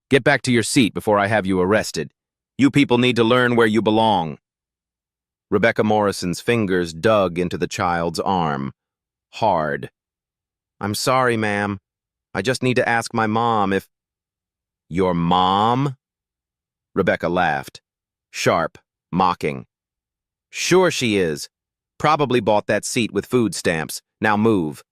Get back to your seat before I have you arrested. You people need to learn where you belong. Rebecca Morrison's fingers dug into the child's arm. Hard. I'm sorry, ma'am. I just need to ask my mom if... Your mom? Rebecca laughed. Sharp, mocking. Sure she is. Probably bought that seat with food stamps. Now move.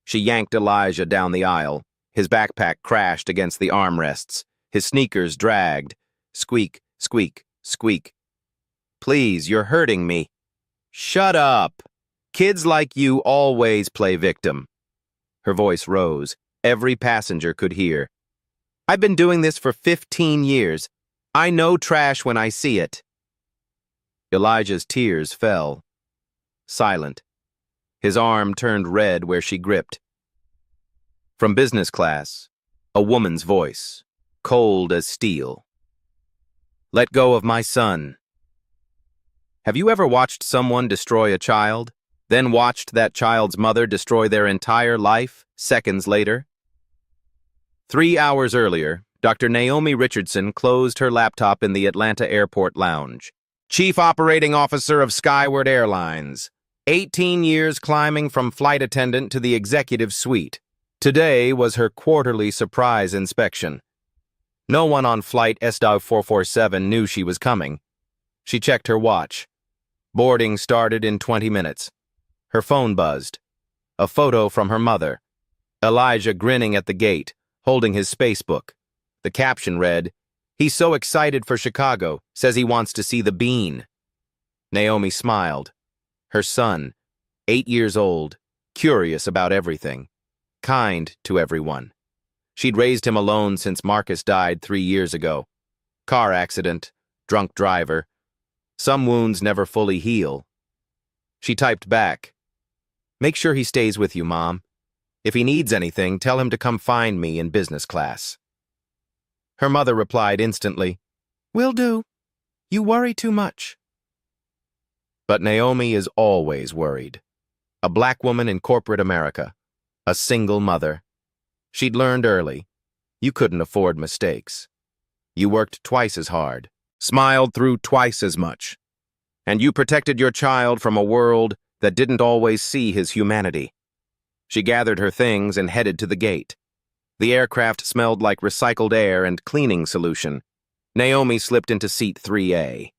She yanked Elijah down the aisle. His backpack crashed against the armrests. His sneakers dragged. Squeak, squeak, squeak. Please, you're hurting me. Shut up. Kids like you always play victim. Her voice rose. Every passenger could hear. I've been doing this for 15 years. I know trash when I see it. Elijah's tears fell. Silent. His arm turned red where she gripped. From business class, a woman's voice, cold as steel. Let go of my son. Have you ever watched someone destroy a child, then watched that child's mother destroy their entire life seconds later? 3 hours earlier, Dr. Naomi Richardson closed her laptop in the Atlanta airport lounge. Chief Operating Officer of Skyward Airlines. 18 years climbing from flight attendant to the executive suite. Today was her quarterly surprise inspection. No one on flight SW447 knew she was coming. She checked her watch. Boarding started in 20 minutes. Her phone buzzed. A photo from her mother. Elijah grinning at the gate, holding his spacebook. The caption read, "He's so excited for Chicago, says he wants to see the bean." Naomi smiled. Her son, 8 years old, curious about everything, kind to everyone. She'd raised him alone since Marcus died 3 years ago. Car accident, drunk driver. Some wounds never fully heal. She typed back, "Make sure he stays with you, Mom. If he needs anything, tell him to come find me in business class." Her mother replied instantly, "Will do. You worry too much." But Naomi is always worried. A black woman in corporate America. A single mother. She'd learned early. You couldn't afford mistakes. You worked twice as hard, smiled through twice as much. And you protected your child from a world that didn't always see his humanity. She gathered her things and headed to the gate. The aircraft smelled like recycled air and cleaning solution. Naomi slipped into seat 3A.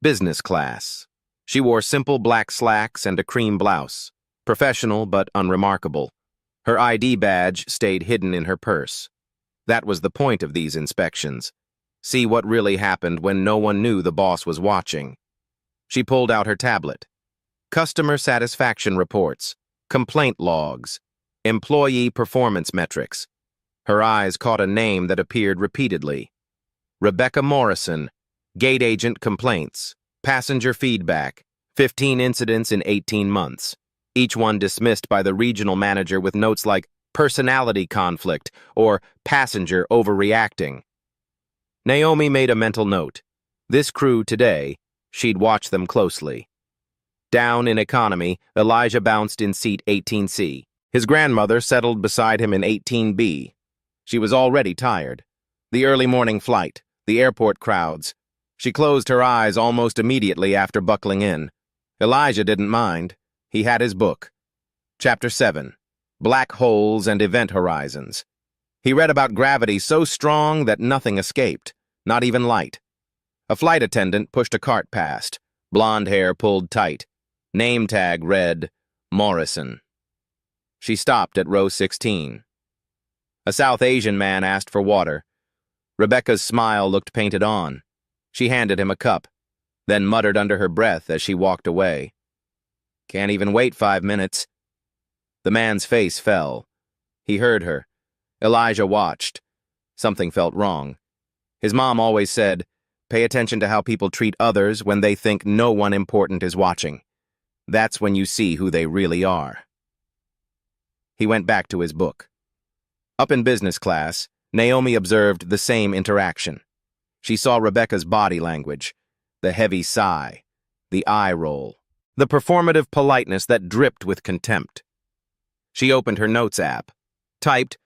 Business class. She wore simple black slacks and a cream blouse. Professional but unremarkable. Her ID badge stayed hidden in her purse. That was the point of these inspections. See what really happened when no one knew the boss was watching. She pulled out her tablet. Customer satisfaction reports, complaint logs, employee performance metrics. Her eyes caught a name that appeared repeatedly. Rebecca Morrison, gate agent complaints, passenger feedback, 15 incidents in 18 months. Each one dismissed by the regional manager with notes like personality conflict or passenger overreacting. Naomi made a mental note. This crew today, she'd watch them closely. Down in economy, Elijah bounced in seat 18C. His grandmother settled beside him in 18B. She was already tired. The early morning flight, the airport crowds. She closed her eyes almost immediately after buckling in. Elijah didn't mind. He had his book. Chapter 7, Black Holes and Event Horizons. He read about gravity so strong that nothing escaped, not even light. A flight attendant pushed a cart past. Blonde hair pulled tight. Name tag read, Morrison. She stopped at row 16. A South Asian man asked for water. Rebecca's smile looked painted on. She handed him a cup, then muttered under her breath as she walked away. Can't even wait 5 minutes. The man's face fell. He heard her. Elijah watched. Something felt wrong. His mom always said, "Pay attention to how people treat others when they think no one important is watching. That's when you see who they really are." He went back to his book. Up in business class, Naomi observed the same interaction. She saw Rebecca's body language, the heavy sigh, the eye roll, the performative politeness that dripped with contempt. She opened her notes app, typed,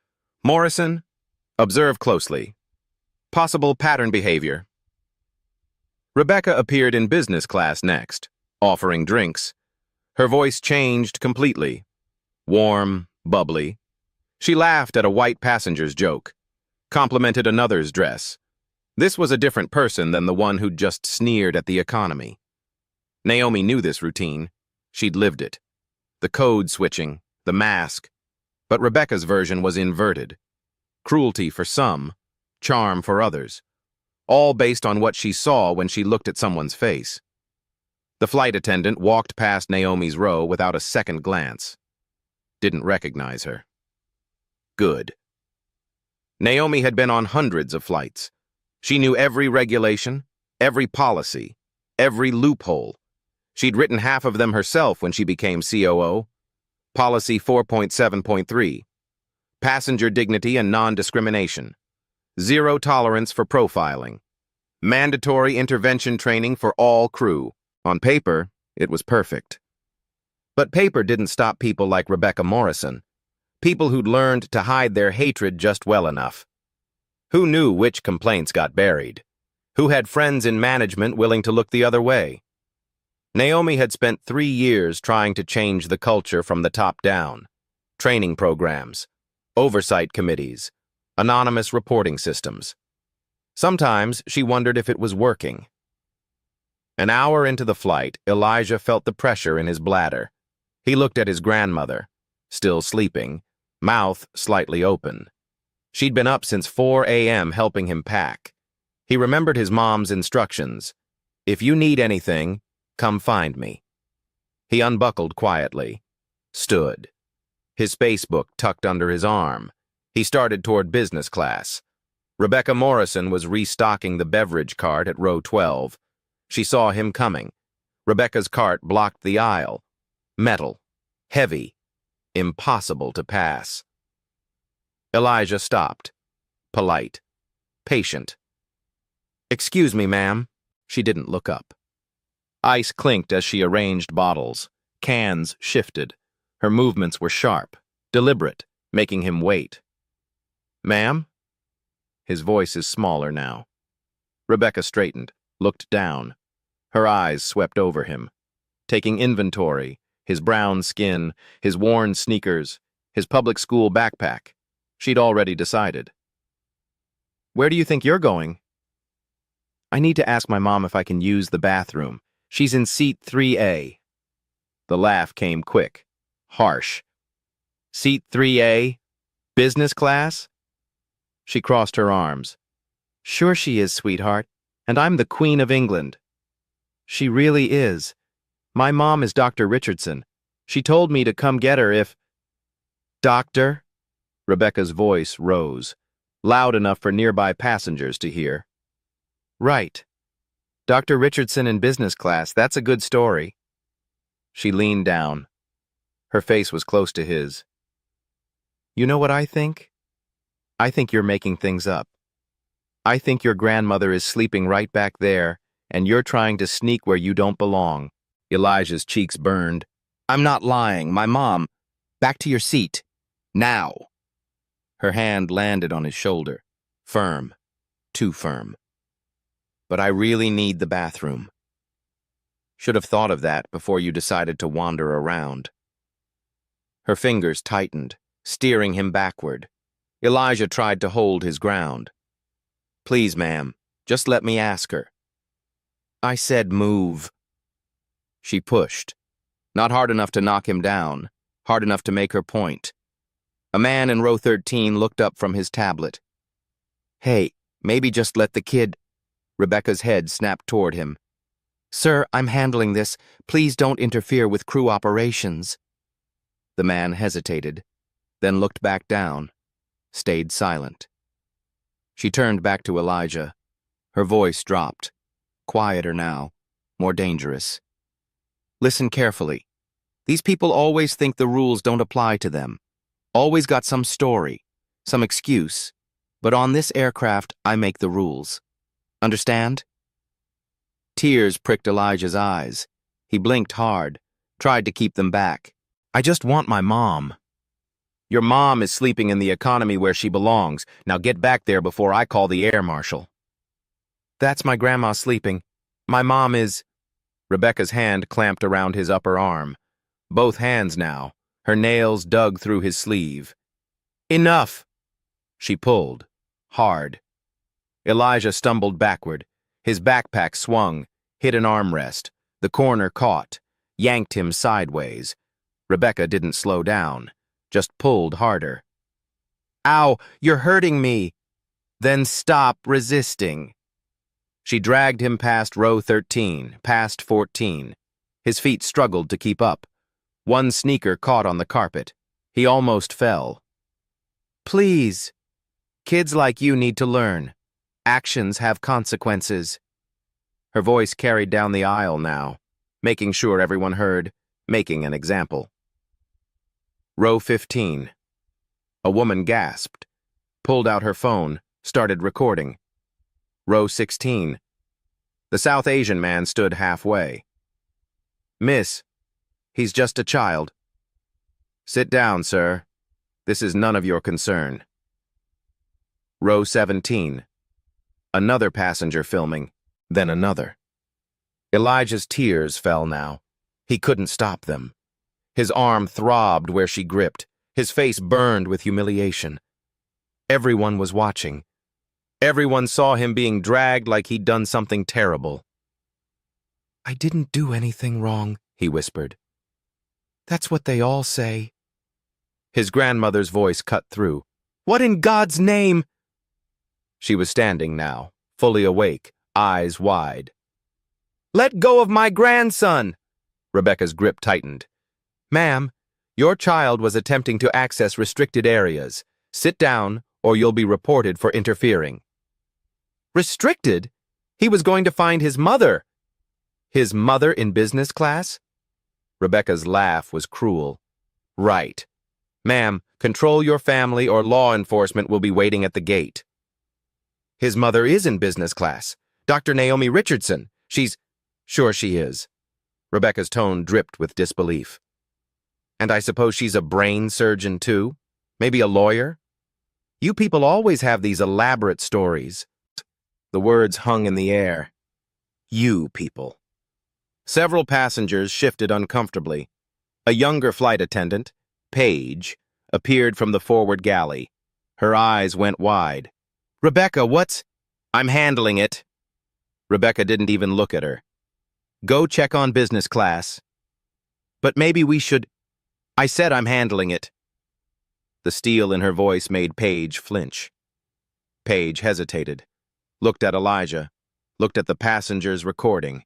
"Morrison, observe closely. Possible pattern behavior. Rebecca appeared in business class next, offering drinks. Her voice changed completely. Warm, bubbly. She laughed at a white passenger's joke, complimented another's dress. This was a different person than the one who'd just sneered at the economy. Naomi knew this routine. She'd lived it. The code switching, the mask. But Rebecca's version was inverted. Cruelty for some, charm for others. All based on what she saw when she looked at someone's face. The flight attendant walked past Naomi's row without a second glance. Didn't recognize her. Good. Naomi had been on hundreds of flights. She knew every regulation, every policy, every loophole. She'd written half of them herself when she became COO. Policy 4.7.3. Passenger dignity and non-discrimination. Zero tolerance for profiling. Mandatory intervention training for all crew. On paper, it was perfect. But paper didn't stop people like Rebecca Morrison. People who'd learned to hide their hatred just well enough. Who knew which complaints got buried? Who had friends in management willing to look the other way? Naomi had spent 3 years trying to change the culture from the top down. Training programs, oversight committees, anonymous reporting systems. Sometimes she wondered if it was working. An hour into the flight, Elijah felt the pressure in his bladder. He looked at his grandmother, still sleeping, mouth slightly open. She'd been up since 4 a.m. helping him pack. He remembered his mom's instructions. If you need anything, come find me. He unbuckled quietly, stood. His spacebook tucked under his arm. He started toward business class. Rebecca Morrison was restocking the beverage cart at row 12. She saw him coming. Rebecca's cart blocked the aisle. Metal. Heavy. Impossible to pass. Elijah stopped. Polite. Patient. "Excuse me, ma'am." She didn't look up. Ice clinked as she arranged bottles. Cans shifted. Her movements were sharp, deliberate, making him wait. "Ma'am?" His voice is smaller now. Rebecca straightened, looked down. Her eyes swept over him, taking inventory, his brown skin, his worn sneakers, his public school backpack. She'd already decided. "Where do you think you're going?" "I need to ask my mom if I can use the bathroom. She's in seat 3A. The laugh came quick, harsh. "Seat 3A? Business class?" She crossed her arms. "Sure she is, sweetheart, and I'm the Queen of England." "She really is. My mom is Dr. Richardson. She told me to come get her if—" "Doctor?" Rebecca's voice rose, loud enough for nearby passengers to hear. "Right. Dr. Richardson in business class, that's a good story." She leaned down. Her face was close to his. "You know what I think? I think you're making things up. I think your grandmother is sleeping right back there, and you're trying to sneak where you don't belong." Elijah's cheeks burned. "I'm not lying. My mom—" "Back to your seat. Now." Her hand landed on his shoulder. Firm. Too firm. "But I really need the bathroom. Should have thought of that before you decided to wander around." Her fingers tightened, steering him backward. Elijah tried to hold his ground. "Please, ma'am, just let me ask her." "I said move." She pushed. Not hard enough to knock him down, hard enough to make her point. A man in row 13 looked up from his tablet. "Hey, maybe just let the kid—" Rebecca's head snapped toward him. "Sir, I'm handling this. Please don't interfere with crew operations." The man hesitated, then looked back down, stayed silent. She turned back to Elijah. Her voice dropped, quieter now, more dangerous. "Listen carefully. These people always think the rules don't apply to them. Always got some story, some excuse. But on this aircraft, I make the rules. Understand?" Tears pricked Elijah's eyes. He blinked hard, tried to keep them back. "I just want my mom." Your mom is sleeping in the economy where she belongs. Now get back there before I call the air marshal. That's my grandma sleeping. My mom is... Rebecca's hand clamped around his upper arm. Both hands now, her nails dug through his sleeve. Enough! She pulled, hard. Elijah stumbled backward. His backpack swung, hit an armrest. The corner caught, yanked him sideways. Rebecca didn't slow down, just pulled harder. Ow, you're hurting me! Then stop resisting. She dragged him past row 13, past 14. His feet struggled to keep up. One sneaker caught on the carpet. He almost fell. Please. Kids like you need to learn. Actions have consequences. Her voice carried down the aisle now, making sure everyone heard, making an example. Row 15. A woman gasped, pulled out her phone, started recording. Row 16. The South Asian man stood halfway. Miss, he's just a child. Sit down, sir. This is none of your concern. Row 17. Another passenger filming, then another. Elijah's tears fell now. He couldn't stop them. His arm throbbed where she gripped. His face burned with humiliation. Everyone was watching. Everyone saw him being dragged like he'd done something terrible. I didn't do anything wrong, he whispered. That's what they all say. His grandmother's voice cut through. What in God's name? She was standing now, fully awake, eyes wide. Let go of my grandson! Rebecca's grip tightened. Ma'am, your child was attempting to access restricted areas. Sit down, or you'll be reported for interfering. Restricted? He was going to find his mother. His mother in business class? Rebecca's laugh was cruel. Right. Ma'am, control your family or law enforcement will be waiting at the gate. His mother is in business class. Dr. Naomi Richardson. She's... Sure she is. Rebecca's tone dripped with disbelief. And I suppose she's a brain surgeon too? Maybe a lawyer? You people always have these elaborate stories. The words hung in the air. You people. Several passengers shifted uncomfortably. A younger flight attendant, Paige, appeared from the forward galley. Her eyes went wide. Rebecca, what's... I'm handling it. Rebecca didn't even look at her. Go check on business class. But maybe we should... I said I'm handling it. The steel in her voice made Paige flinch. Paige hesitated, looked at Elijah, looked at the passengers recording,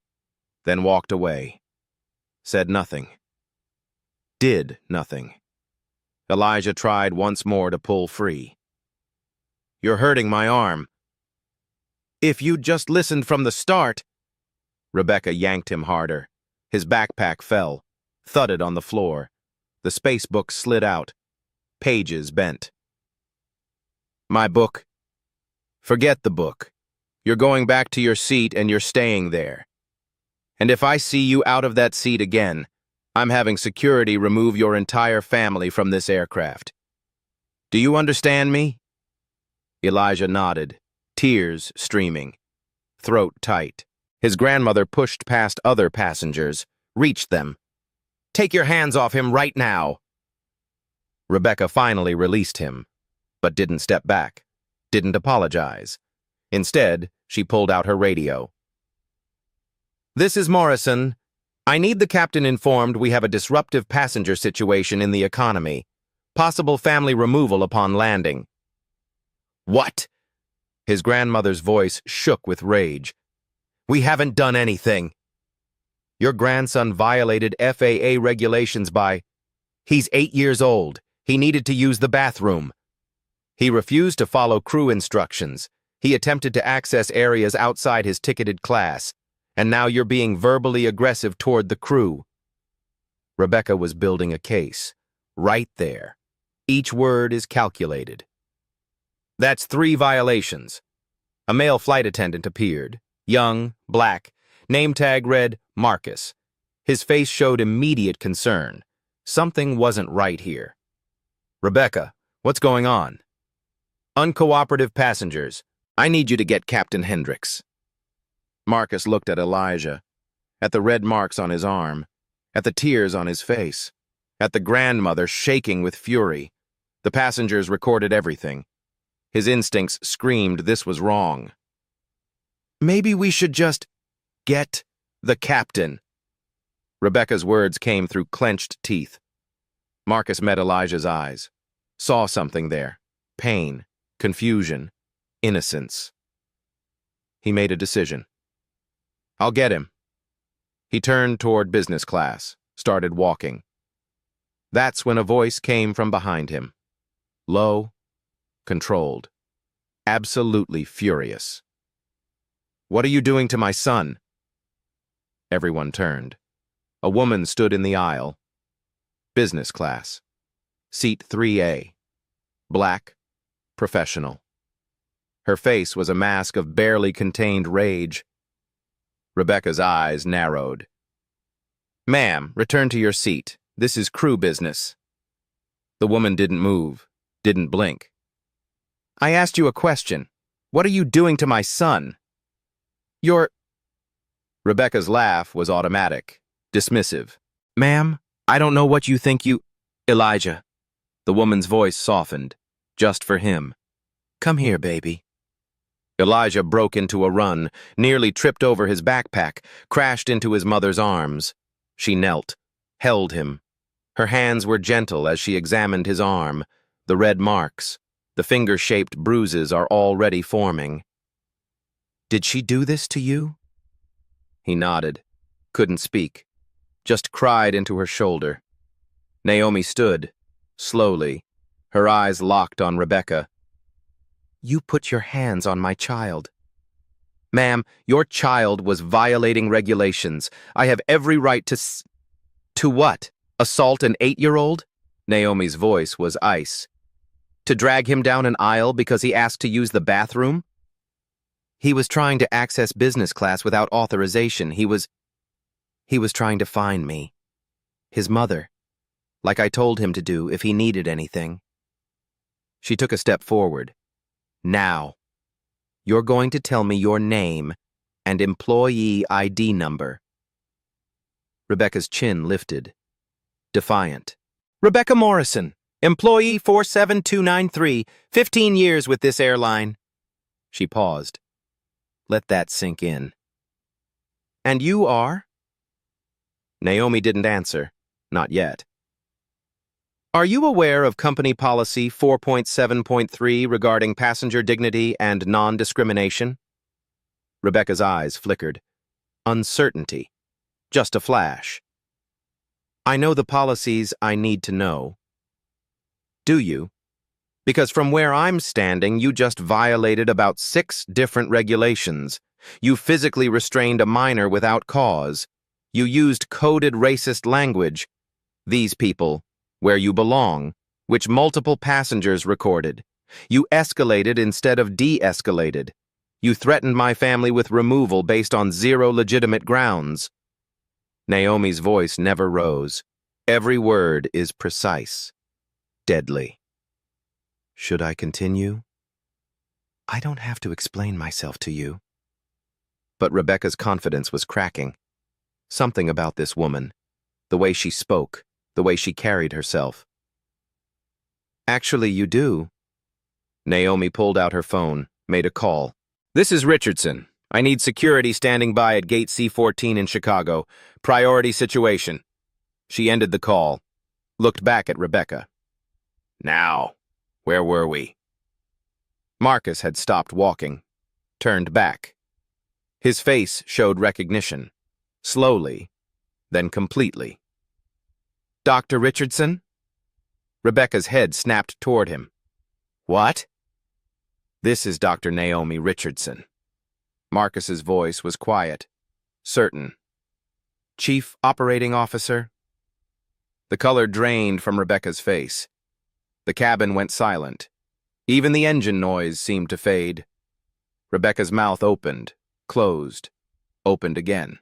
then walked away. Said nothing. Did nothing. Elijah tried once more to pull free. You're hurting my arm. If you'd just listened from the start... Rebecca yanked him harder. His backpack fell, thudded on the floor. The space book slid out. Pages bent. My book. Forget the book. You're going back to your seat and you're staying there. And if I see you out of that seat again, I'm having security remove your entire family from this aircraft. Do you understand me? Elijah nodded, tears streaming, throat tight. His grandmother pushed past other passengers, reached them. Take your hands off him right now. Rebecca finally released him, but didn't step back, didn't apologize. Instead, she pulled out her radio. This is Morrison. I need the captain informed we have a disruptive passenger situation in the economy. Possible family removal upon landing. What? His grandmother's voice shook with rage. We haven't done anything. Your grandson violated FAA regulations by... He's 8 years old. He needed to use the bathroom. He refused to follow crew instructions. He attempted to access areas outside his ticketed class. And now you're being verbally aggressive toward the crew. Rebecca was building a case. Right there. Each word is calculated. That's 3 violations. A male flight attendant appeared. Young, black, name tag read Marcus. His face showed immediate concern. Something wasn't right here. Rebecca, what's going on? Uncooperative passengers, I need you to get Captain Hendricks. Marcus looked at Elijah, at the red marks on his arm, at the tears on his face, at the grandmother shaking with fury. The passengers recorded everything. His instincts screamed this was wrong. Maybe we should just get the captain. Rebecca's words came through clenched teeth. Marcus met Elijah's eyes, saw something there, pain, confusion, innocence. He made a decision. I'll get him. He turned toward business class, started walking. That's when a voice came from behind him. Low, controlled, absolutely furious. What are you doing to my son? Everyone turned. A woman stood in the aisle. Business class. Seat 3A. Black, professional. Her face was a mask of barely contained rage. Rebecca's eyes narrowed. Ma'am, return to your seat. This is crew business. The woman didn't move, didn't blink. I asked you a question. What are you doing to my son? Rebecca's laugh was automatic, dismissive. Ma'am, I don't know what you think you... Elijah. The woman's voice softened, just for him. Come here, baby. Elijah broke into a run, nearly tripped over his backpack, crashed into his mother's arms. She knelt, held him. Her hands were gentle as she examined his arm. The red marks, the finger-shaped bruises are already forming. Did she do this to you? He nodded, couldn't speak, just cried into her shoulder. Naomi stood, slowly, her eyes locked on Rebecca. You put your hands on my child. Ma'am, your child was violating regulations. I have every right to To what? Assault an 8-year-old? Naomi's voice was ice. To drag him down an aisle because he asked to use the bathroom? He was trying to access business class without authorization. He was trying to find me. His mother. Like I told him to do if he needed anything. She took a step forward. Now, you're going to tell me your name and employee ID number. Rebecca's chin lifted. Defiant. Rebecca Morrison, employee 47293, 15 years with this airline. She paused. Let that sink in. And you are? Naomi didn't answer. Not yet. Are you aware of company policy 4.7.3 regarding passenger dignity and non-discrimination? Rebecca's eyes flickered. Uncertainty. Just a flash. I know the policies I need to know. Do you? Because from where I'm standing, you just violated about 6 different regulations. You physically restrained a minor without cause. You used coded racist language. These people, where you belong, which multiple passengers recorded. You escalated instead of de-escalated. You threatened my family with removal based on 0 legitimate grounds. Naomi's voice never rose. Every word is precise. Deadly. Should I continue? I don't have to explain myself to you. But Rebecca's confidence was cracking. Something about this woman, the way she spoke, the way she carried herself. Actually, you do. Naomi pulled out her phone, made a call. This is Richardson. I need security standing by at gate C14 in Chicago. Priority situation. She ended the call, looked back at Rebecca. Now, where were we? Marcus had stopped walking, turned back. His face showed recognition, slowly, then completely. Dr. Richardson? Rebecca's head snapped toward him. What? This is Dr. Naomi Richardson. Marcus's voice was quiet, certain. Chief Operating Officer? The color drained from Rebecca's face. The cabin went silent. Even the engine noise seemed to fade. Rebecca's mouth opened, closed, opened again.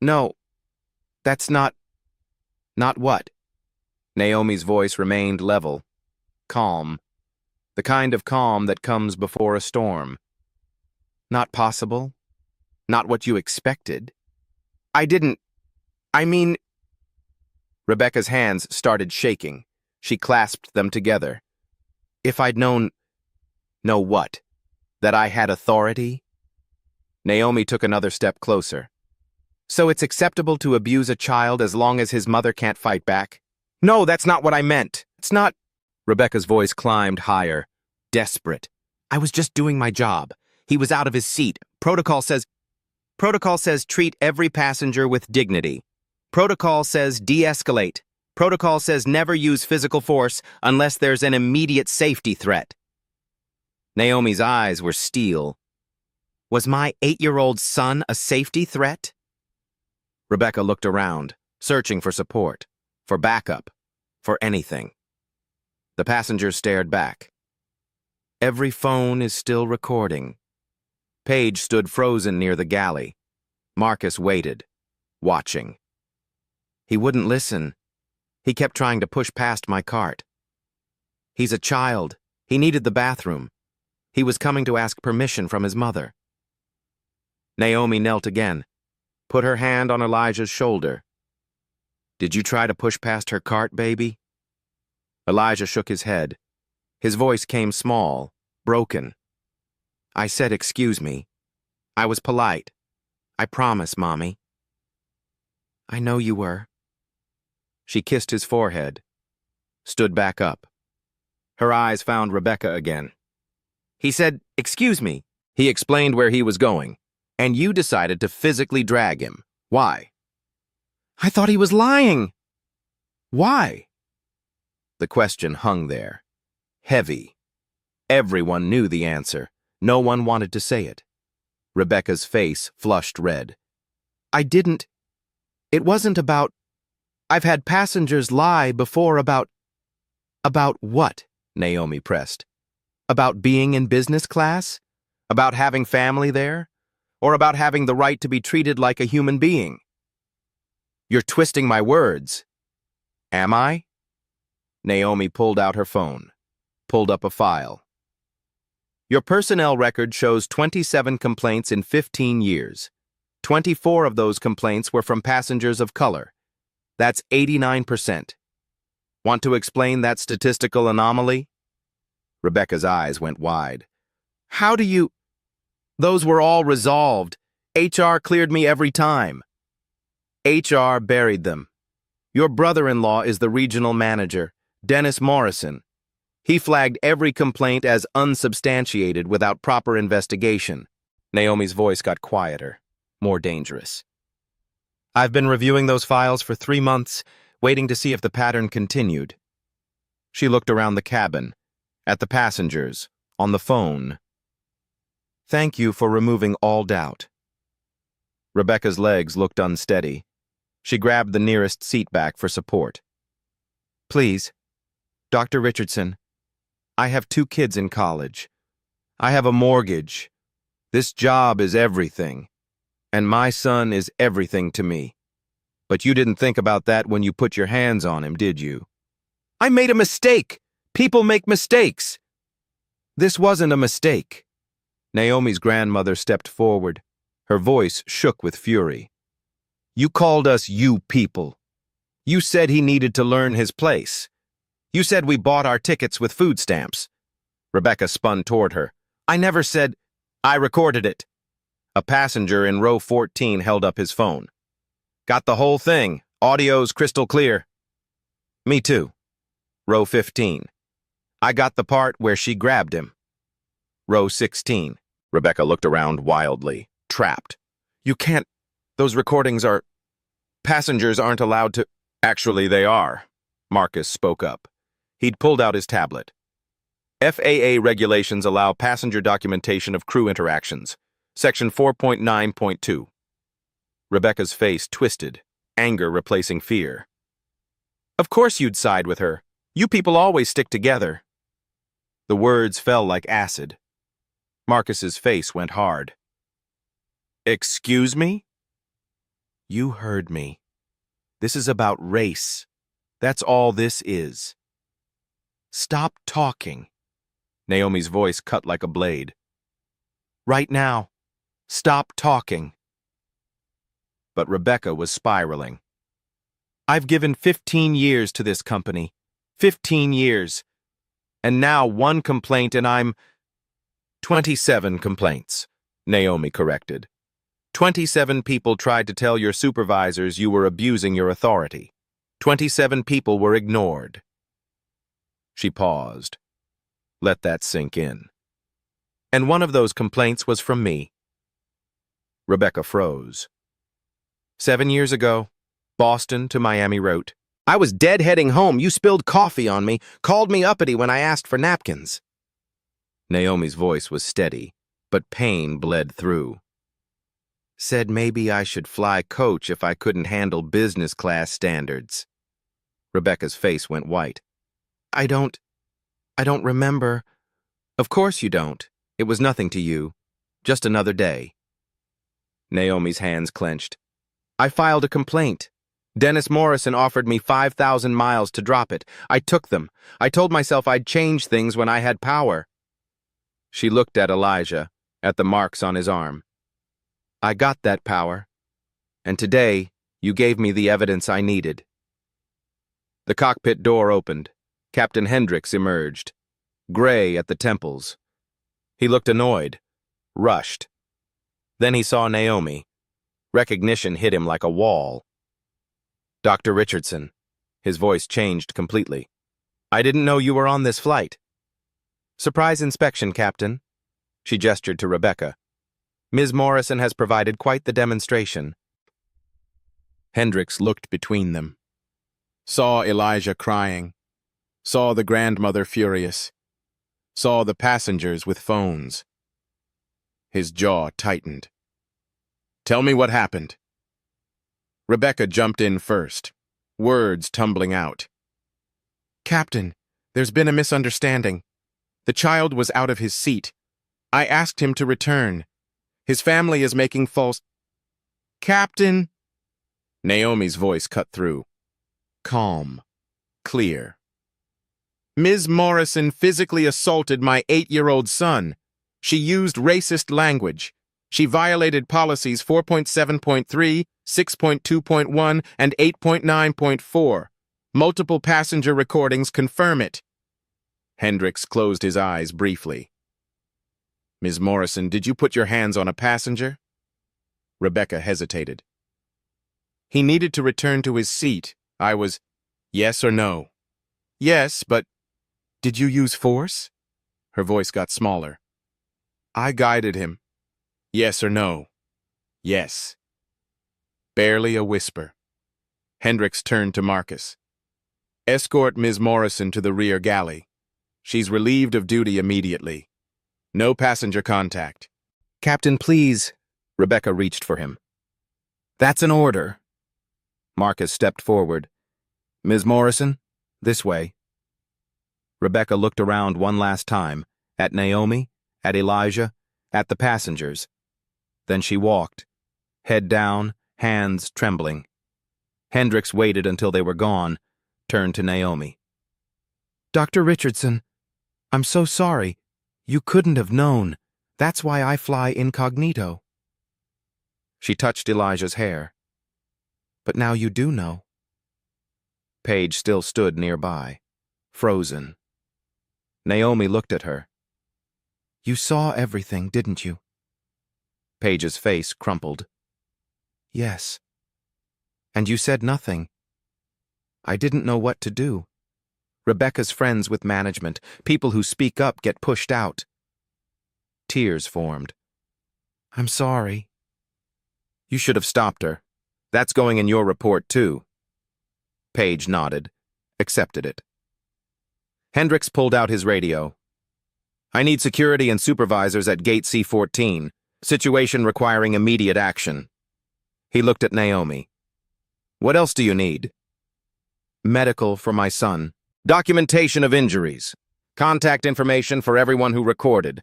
No, that's not what? Naomi's voice remained level, calm, the kind of calm that comes before a storm. Not possible. Not what you expected. I didn't. I mean. Rebecca's hands started shaking. She clasped them together. If I'd known. Know what? That I had authority? Naomi took another step closer. So it's acceptable to abuse a child as long as his mother can't fight back? No, that's not what I meant. It's not. Rebecca's voice climbed higher, desperate. I was just doing my job. He was out of his seat. Protocol says treat every passenger with dignity. Protocol says de-escalate. Protocol says never use physical force unless there's an immediate safety threat. Naomi's eyes were steel. Was my 8-year-old son a safety threat? Rebecca looked around, searching for support, for backup, for anything. The passengers stared back. Every phone is still recording. Paige stood frozen near the galley. Marcus waited, watching. He wouldn't listen. He kept trying to push past my cart. He's a child. He needed the bathroom. He was coming to ask permission from his mother. Naomi knelt again, put her hand on Elijah's shoulder. Did you try to push past her cart, baby? Elijah shook his head. His voice came small, broken. I said, excuse me. I was polite. I promise, Mommy. I know you were. She kissed his forehead, stood back up. Her eyes found Rebecca again. He said, excuse me. He explained where he was going, and you decided to physically drag him. Why? I thought he was lying. Why? The question hung there, heavy. Everyone knew the answer. No one wanted to say it. Rebecca's face flushed red. I didn't. It wasn't about. I've had passengers lie before about. About what? Naomi pressed. About being in business class? About having family there? Or about having the right to be treated like a human being? You're twisting my words. Am I? Naomi pulled out her phone, pulled up a file. Your personnel record shows 27 complaints in 15 years. 24 of those complaints were from passengers of color. That's 89%. Want to explain that statistical anomaly? Rebecca's eyes went wide. How do you... Those were all resolved. HR cleared me every time. HR buried them. Your brother-in-law is the regional manager, Dennis Morrison. He flagged every complaint as unsubstantiated without proper investigation. Naomi's voice got quieter, more dangerous. I've been reviewing those files for 3 months, waiting to see if the pattern continued. She looked around the cabin, at the passengers, on the phone. Thank you for removing all doubt. Rebecca's legs looked unsteady. She grabbed the nearest seat back for support. Please, Dr. Richardson, I have 2 kids in college. I have a mortgage. This job is everything. And my son is everything to me. But you didn't think about that when you put your hands on him, did you? I made a mistake. People make mistakes. This wasn't a mistake. Naomi's grandmother stepped forward. Her voice shook with fury. You called us you people. You said he needed to learn his place. You said we bought our tickets with food stamps. Rebecca spun toward her. I never said. I recorded it. A passenger in row 14 held up his phone. Got the whole thing. Audio's crystal clear. Me too. Row 15. I got the part where she grabbed him. Row 16. Rebecca looked around wildly, trapped. You can't. Those recordings are. Passengers aren't allowed to. Actually, they are. Marcus spoke up. He'd pulled out his tablet. FAA regulations allow passenger documentation of crew interactions. Section 4.9.2. Rebecca's face twisted, anger replacing fear. Of course you'd side with her. You people always stick together. The words fell like acid. Marcus's face went hard. Excuse me? You heard me. This is about race. That's all this is. Stop talking. Naomi's voice cut like a blade. Right now. Stop talking. But Rebecca was spiraling. I've given 15 years to this company. 15 years. And now one complaint and I'm... 27 complaints, Naomi corrected. 27 people tried to tell your supervisors you were abusing your authority. 27 people were ignored. She paused. Let that sink in. And one of those complaints was from me. Rebecca froze. 7 years ago, Boston to Miami wrote, I was deadheading home. You spilled coffee on me, called me uppity when I asked for napkins. Naomi's voice was steady, but pain bled through. Said maybe I should fly coach if I couldn't handle business class standards. Rebecca's face went white. I don't remember. Of course you don't. It was nothing to you. Just another day. Naomi's hands clenched. I filed a complaint. Dennis Morrison offered me 5,000 miles to drop it. I took them. I told myself I'd change things when I had power. She looked at Elijah, at the marks on his arm. I got that power. And today, you gave me the evidence I needed. The cockpit door opened. Captain Hendricks emerged, gray at the temples. He looked annoyed, rushed. Then he saw Naomi. Recognition hit him like a wall. Dr. Richardson. His voice changed completely. I didn't know you were on this flight. Surprise inspection, Captain. She gestured to Rebecca. Ms. Morrison has provided quite the demonstration. Hendricks looked between them. Saw Elijah crying. Saw the grandmother furious. Saw the passengers with phones. His jaw tightened. Tell me what happened. Rebecca jumped in first, words tumbling out. Captain, there's been a misunderstanding. The child was out of his seat. I asked him to return. His family is making false... Captain! Naomi's voice cut through. Calm. Clear. Ms. Morrison physically assaulted my 8-year-old son. She used racist language. She violated policies 4.7.3, 6.2.1, and 8.9.4. Multiple passenger recordings confirm it. Hendricks closed his eyes briefly. Ms. Morrison, did you put your hands on a passenger? Rebecca hesitated. He needed to return to his seat. I was... Yes or no? Yes, but... Did you use force? Her voice got smaller. I guided him. Yes or no? Yes. Barely a whisper. Hendricks turned to Marcus. Escort Ms. Morrison to the rear galley. She's relieved of duty immediately. No passenger contact. Captain, please. Rebecca reached for him. That's an order. Marcus stepped forward. Ms. Morrison, this way. Rebecca looked around one last time, at Naomi, at Elijah, at the passengers. Then she walked, head down, hands trembling. Hendricks waited until they were gone, turned to Naomi. Dr. Richardson, I'm so sorry. You couldn't have known. That's why I fly incognito. She touched Elijah's hair. But now you do know. Paige still stood nearby, frozen. Naomi looked at her. You saw everything, didn't you? Paige's face crumpled. Yes. And you said nothing. I didn't know what to do. Rebecca's friends with management, people who speak up get pushed out. Tears formed. I'm sorry. You should have stopped her. That's going in your report, too. Paige nodded, accepted it. Hendricks pulled out his radio. I need security and supervisors at Gate C-14. Situation requiring immediate action. He looked at Naomi. What else do you need? Medical for my son. Documentation of injuries. Contact information for everyone who recorded.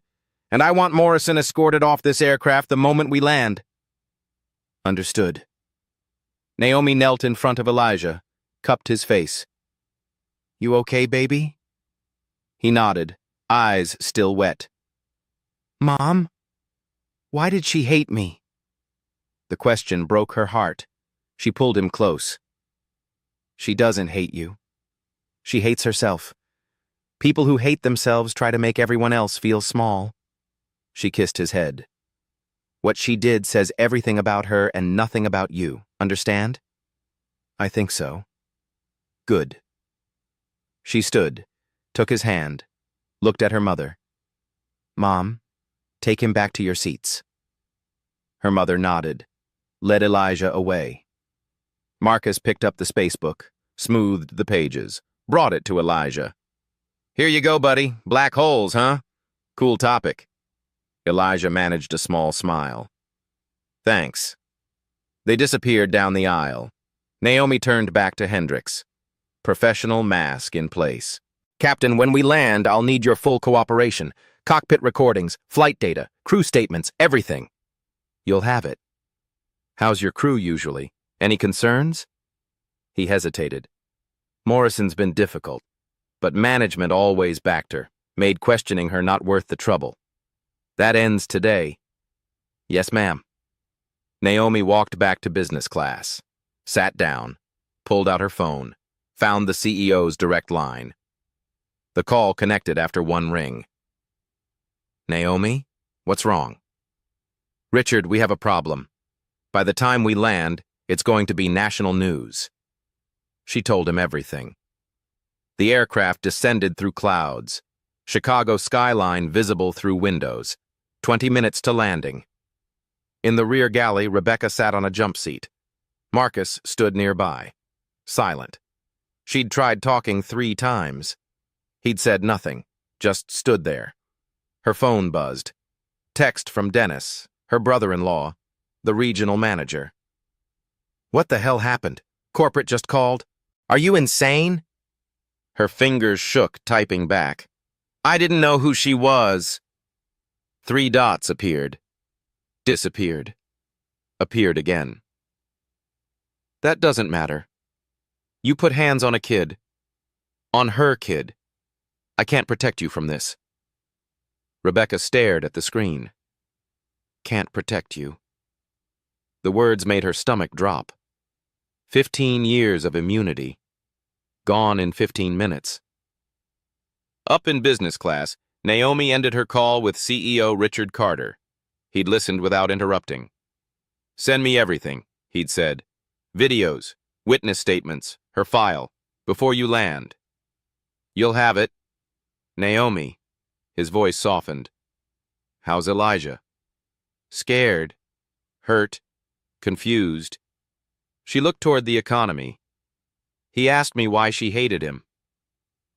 And I want Morrison escorted off this aircraft the moment we land. Understood. Naomi knelt in front of Elijah, cupped his face. You okay, baby? He nodded, eyes still wet. Mom? Why did she hate me? The question broke her heart. She pulled him close. She doesn't hate you. She hates herself. People who hate themselves try to make everyone else feel small. She kissed his head. What she did says everything about her and nothing about you. Understand? I think so. Good. She stood, took his hand, looked at her mother. Mom, take him back to your seats. Her mother nodded, led Elijah away. Marcus picked up the spacebook, smoothed the pages, brought it to Elijah. Here you go, buddy. Black holes, huh? Cool topic. Elijah managed a small smile. Thanks. They disappeared down the aisle. Naomi turned back to Hendricks. Professional mask in place. Captain, when we land, I'll need your full cooperation. Cockpit recordings, flight data, crew statements, everything. You'll have it. How's your crew usually? Any concerns? He hesitated. Morrison's been difficult, but management always backed her, made questioning her not worth the trouble. That ends today. Yes, ma'am. Naomi walked back to business class, sat down, pulled out her phone, found the CEO's direct line. The call connected after one ring. Naomi, what's wrong? Richard, we have a problem. By the time we land, it's going to be national news. She told him everything. The aircraft descended through clouds. Chicago skyline visible through windows. 20 minutes to landing. In the rear galley, Rebecca sat on a jump seat. Marcus stood nearby, silent. She'd tried talking 3 times. He'd said nothing, just stood there. Her phone buzzed. Text from Dennis, her brother-in-law, the regional manager. What the hell happened? Corporate just called? Are you insane? Her fingers shook, typing back. I didn't know who she was. 3 dots appeared. Disappeared. Appeared again. That doesn't matter. You put hands on a kid. On her kid. I can't protect you from this. Rebecca stared at the screen. Can't protect you. The words made her stomach drop. 15 years of immunity. Gone in 15 minutes. Up in business class, Naomi ended her call with CEO Richard Carter. He'd listened without interrupting. Send me everything, he'd said. Videos, witness statements, her file, before you land. You'll have it. Naomi. His voice softened. How's Elijah? Scared. Hurt. Confused. She looked toward the economy. He asked me why she hated him.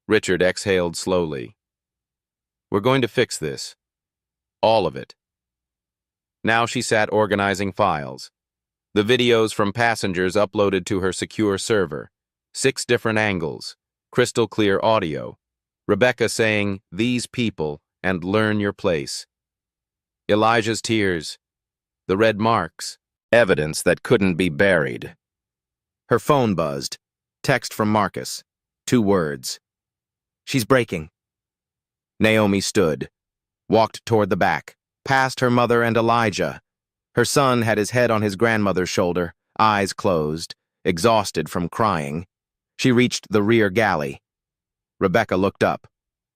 Richard exhaled slowly. We're going to fix this. All of it. Now she sat organizing files. The videos from passengers uploaded to her secure server. 6 different angles. Crystal clear audio. Rebecca saying, these people, and learn your place. Elijah's tears. The red marks. Evidence that couldn't be buried. Her phone buzzed. Text from Marcus. 2 words. She's breaking. Naomi stood. Walked toward the back. Past her mother and Elijah. Her son had his head on his grandmother's shoulder, eyes closed, exhausted from crying. She reached the rear galley. Rebecca looked up,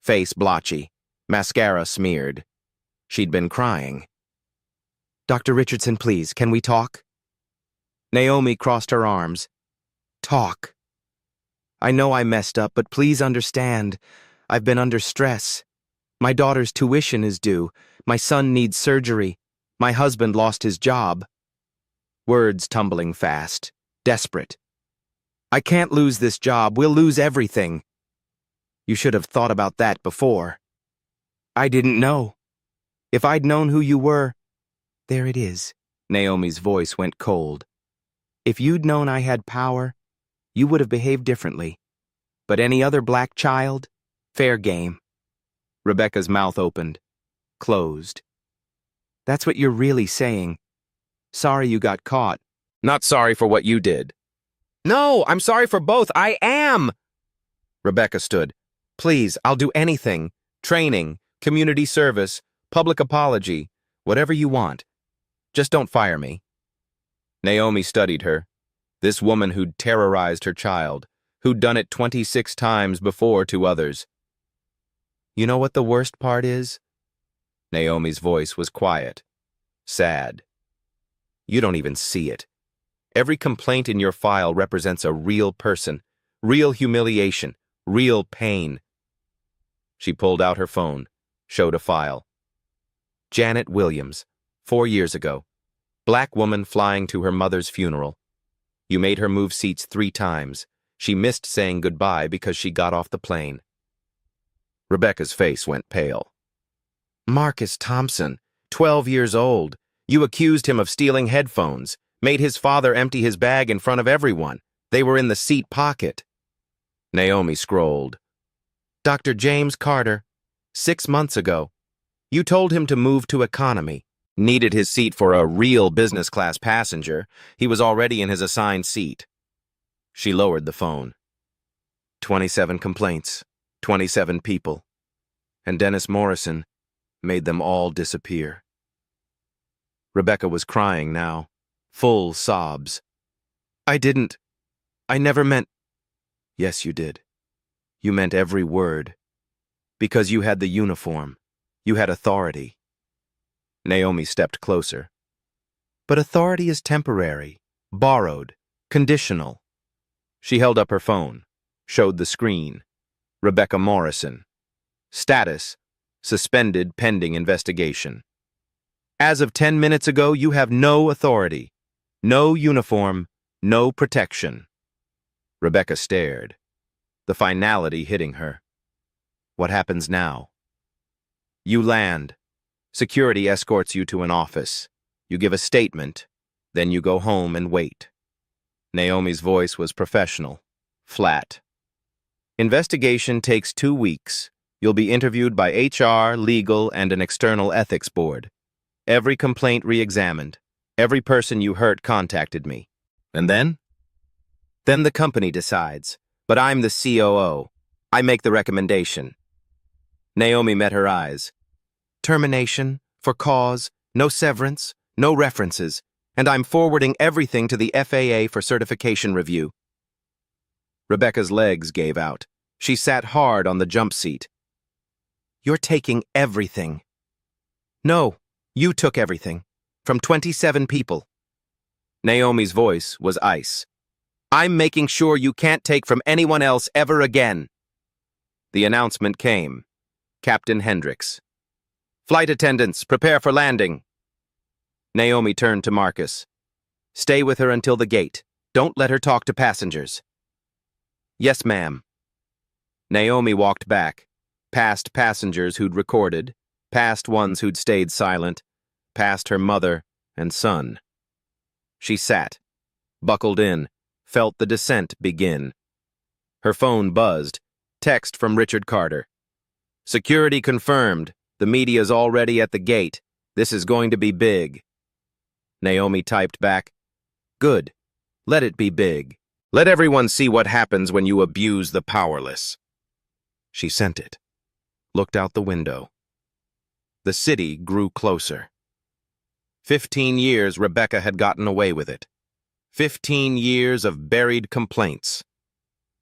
face blotchy, mascara smeared. She'd been crying. Dr. Richardson, please, can we talk? Naomi crossed her arms. Talk. I know I messed up, but please understand. I've been under stress. My daughter's tuition is due. My son needs surgery. My husband lost his job. Words tumbling fast, desperate. I can't lose this job. We'll lose everything. You should have thought about that before. I didn't know. If I'd known who you were... There it is. Naomi's voice went cold. If you'd known I had power, you would have behaved differently. But any other black child? Fair game. Rebecca's mouth opened. Closed. That's what you're really saying. Sorry you got caught. Not sorry for what you did. No, I'm sorry for both. I am! Rebecca stood. Please, I'll do anything. Training, community service, public apology, whatever you want. Just don't fire me. Naomi studied her. This woman who'd terrorized her child, who'd done it 26 times before to others. You know what the worst part is? Naomi's voice was quiet, sad. You don't even see it. Every complaint in your file represents a real person, real humiliation, real pain. She pulled out her phone, showed a file. Janet Williams, 4 years ago. Black woman flying to her mother's funeral. You made her move seats 3 times. She missed saying goodbye because she got off the plane. Rebecca's face went pale. Marcus Thompson, 12 years old. You accused him of stealing headphones, made his father empty his bag in front of everyone. They were in the seat pocket. Naomi scrolled. Dr. James Carter, 6 months ago. You told him to move to economy. Needed his seat for a real business class passenger. He was already in his assigned seat. She lowered the phone. 27 complaints, 27 people. And Dennis Morrison made them all disappear. Rebecca was crying now, full sobs. I never meant. Yes, you did. You meant every word. Because you had the uniform. You had authority. Naomi stepped closer. But authority is temporary, borrowed, conditional. She held up her phone, showed the screen. Rebecca Morrison. Status, suspended pending investigation. As of 10 minutes ago, you have no authority, no uniform, no protection. Rebecca stared, the finality hitting her. What happens now? You land. Security escorts you to an office. You give a statement, then you go home and wait. Naomi's voice was professional, flat. Investigation takes 2 weeks. You'll be interviewed by HR, legal, and an external ethics board. Every complaint re-examined. Every person you hurt contacted me. And then? Then the company decides. But I'm the COO. I make the recommendation. Naomi met her eyes. Termination, for cause, no severance, no references, and I'm forwarding everything to the FAA for certification review. Rebecca's legs gave out. She sat hard on the jump seat. You're taking everything. No, you took everything. From 27 people. Naomi's voice was ice. I'm making sure you can't take from anyone else ever again. The announcement came. Captain Hendricks. Flight attendants, prepare for landing. Naomi turned to Marcus. Stay with her until the gate. Don't let her talk to passengers. Yes, ma'am. Naomi walked back, past passengers who'd recorded, past ones who'd stayed silent, past her mother and son. She sat, buckled in, felt the descent begin. Her phone buzzed. Text from Richard Carter. Security confirmed. The media's already at the gate. This is going to be big. Naomi typed back. Good. Let it be big. Let everyone see what happens when you abuse the powerless. She sent it. Looked out the window. The city grew closer. 15 years Rebecca had gotten away with it. 15 years of buried complaints.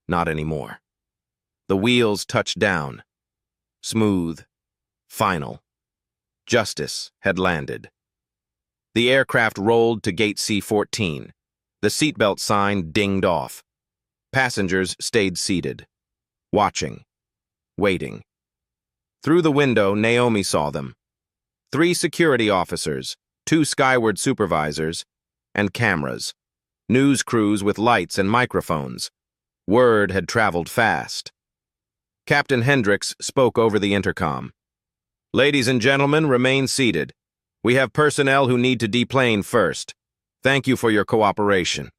Not anymore. The wheels touched down. Smooth. Final. Justice had landed. The aircraft rolled to gate C-14. The seatbelt sign dinged off. Passengers stayed seated. Watching. Waiting. Through the window, Naomi saw them. 3 security officers, 2 skyward supervisors, and cameras. News crews with lights and microphones. Word had traveled fast. Captain Hendricks spoke over the intercom. Ladies and gentlemen, remain seated. We have personnel who need to deplane first. Thank you for your cooperation.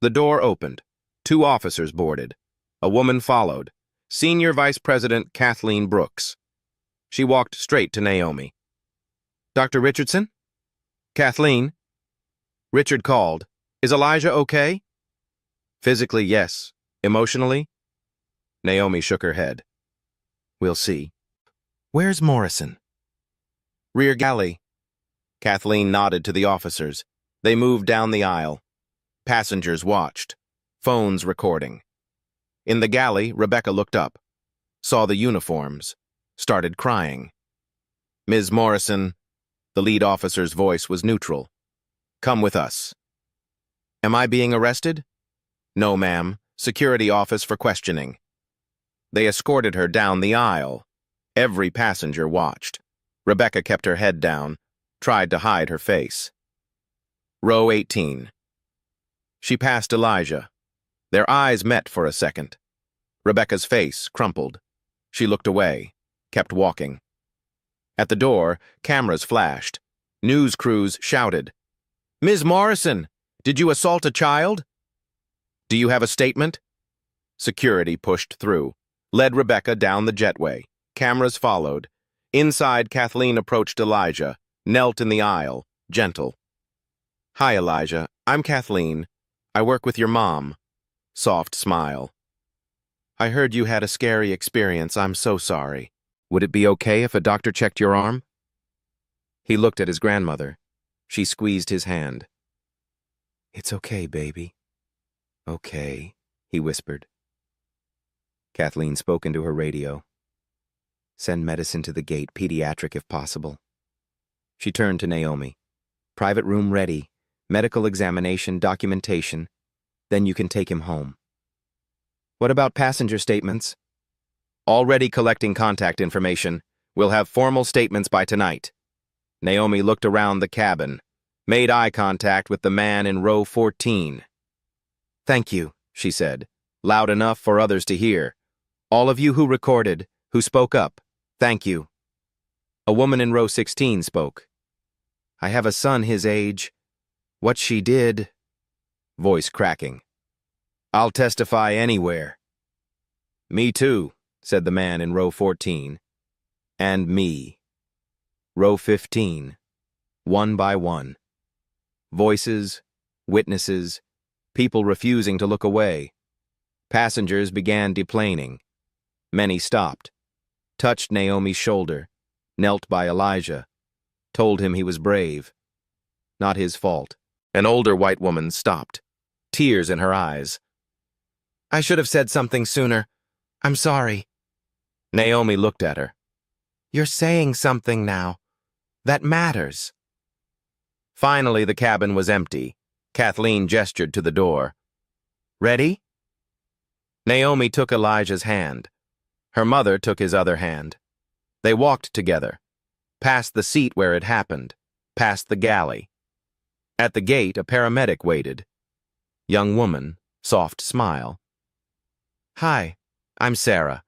The door opened. 2 officers boarded. A woman followed. Senior Vice President Kathleen Brooks. She walked straight to Naomi. Dr. Richardson? Kathleen? Richard called. Is Elijah okay? Physically, yes. Emotionally? Naomi shook her head. We'll see. Where's Morrison? Rear galley. Kathleen nodded to the officers. They moved down the aisle. Passengers watched. Phones recording. In the galley, Rebecca looked up, saw the uniforms, started crying. Ms. Morrison, the lead officer's voice was neutral. Come with us. Am I being arrested? No, ma'am. Security office for questioning. They escorted her down the aisle. Every passenger watched. Rebecca kept her head down, tried to hide her face. Row 18. She passed Elijah. Their eyes met for a second. Rebecca's face crumpled. She looked away, kept walking. At the door, cameras flashed. News crews shouted. Ms. Morrison, did you assault a child? Do you have a statement? Security pushed through, led Rebecca down the jetway. Cameras followed. Inside, Kathleen approached Elijah, knelt in the aisle, gentle. Hi, Elijah. I'm Kathleen. I work with your mom. Soft smile. I heard you had a scary experience. I'm so sorry. Would it be okay if a doctor checked your arm? He looked at his grandmother. She squeezed his hand. It's okay, baby. Okay, he whispered. Kathleen spoke into her radio. Send medicine to the gate, pediatric if possible. She turned to Naomi. Private room ready. Medical examination, documentation. Then you can take him home. What about passenger statements? Already collecting contact information. We'll have formal statements by tonight. Naomi looked around the cabin, made eye contact with the man in row 14. Thank you, she said, loud enough for others to hear. All of you who recorded, who spoke up, thank you. A woman in row 16 spoke. I have a son his age. What she did... Voice cracking. I'll testify anywhere. Me too, said the man in row 14. And me. Row 15. One by one. Voices, witnesses, people refusing to look away. Passengers began deplaning. Many stopped. Touched Naomi's shoulder. Knelt by Elijah. Told him he was brave. Not his fault. An older white woman stopped. Tears in her eyes. I should have said something sooner. I'm sorry. Naomi looked at her. You're saying something now. That matters. Finally, the cabin was empty. Kathleen gestured to the door. Ready? Naomi took Elijah's hand. Her mother took his other hand. They walked together, past the seat where it happened, past the galley. At the gate, a paramedic waited. Young woman, soft smile. Hi, I'm Sarah.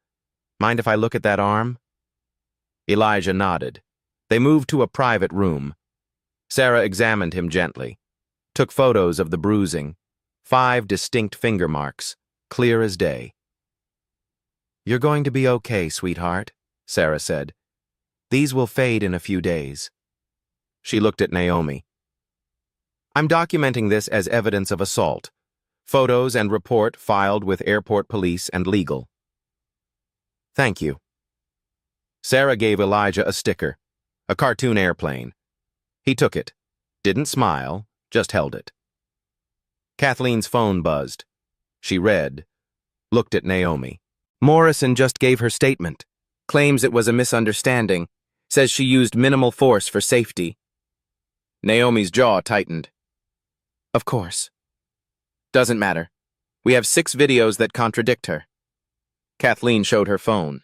Mind if I look at that arm? Elijah nodded. They moved to a private room. Sarah examined him gently, took photos of the bruising, 5 distinct finger marks, clear as day. You're going to be okay, sweetheart, Sarah said. These will fade in a few days. She looked at Naomi. I'm documenting this as evidence of assault. Photos and report filed with airport police and legal. Thank you. Sarah gave Elijah a sticker, a cartoon airplane. He took it, didn't smile, just held it. Kathleen's phone buzzed. She read, looked at Naomi. Morrison just gave her statement, claims it was a misunderstanding, says she used minimal force for safety. Naomi's jaw tightened. Of course. Doesn't matter. We have 6 videos that contradict her. Kathleen showed her phone.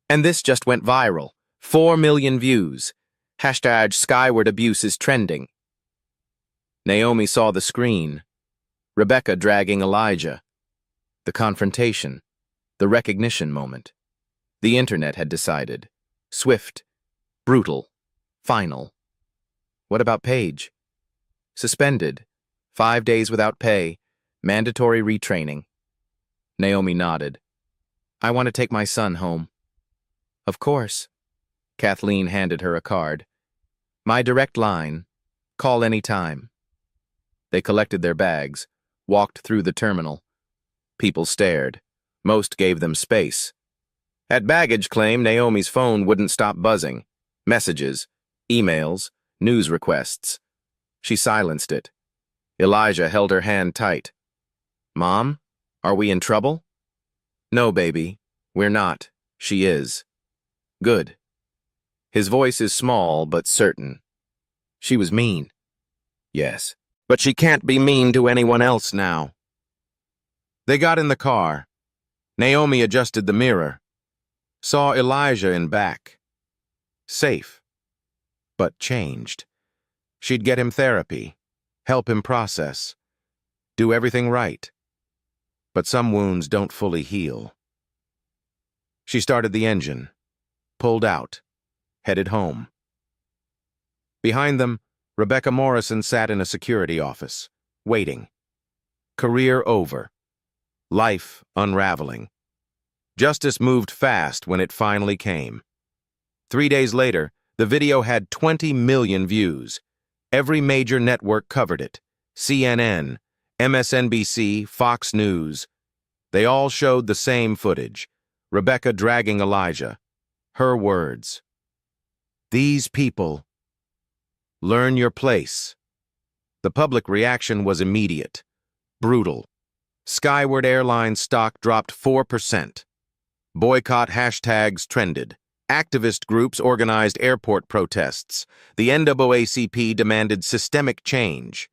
And this just went viral. 4 million views. Hashtag Skyward Abuse is trending. Naomi saw the screen. Rebecca dragging Elijah. The confrontation. The recognition moment. The internet had decided. Swift. Brutal. Final. What about Paige? Suspended. 5 days without pay. Mandatory retraining. Naomi nodded. I want to take my son home. Of course. Kathleen handed her a card. My direct line. Call any time. They collected their bags, walked through the terminal. People stared. Most gave them space. At baggage claim, Naomi's phone wouldn't stop buzzing. Messages, emails, news requests. She silenced it. Elijah held her hand tight. "Mom, are we in trouble?" "No, baby, we're not. She is." "Good." His voice is small but certain. "She was mean." "Yes, but she can't be mean to anyone else now." They got in the car. Naomi adjusted the mirror. Saw Elijah in back. Safe, but changed. She'd get him therapy, help him process, do everything right. But some wounds don't fully heal. She started the engine, pulled out, headed home. Behind them, Rebecca Morrison sat in a security office, waiting. Career over. Life unraveling. Justice moved fast when it finally came. 3 days later, the video had 20 million views. Every major network covered it. CNN, MSNBC, Fox News. They all showed the same footage. Rebecca dragging Elijah. Her words. "These people. Learn your place." The public reaction was immediate. Brutal. Skyward Airlines stock dropped 4%. Boycott hashtags trended. Activist groups organized airport protests. The NAACP demanded systemic change.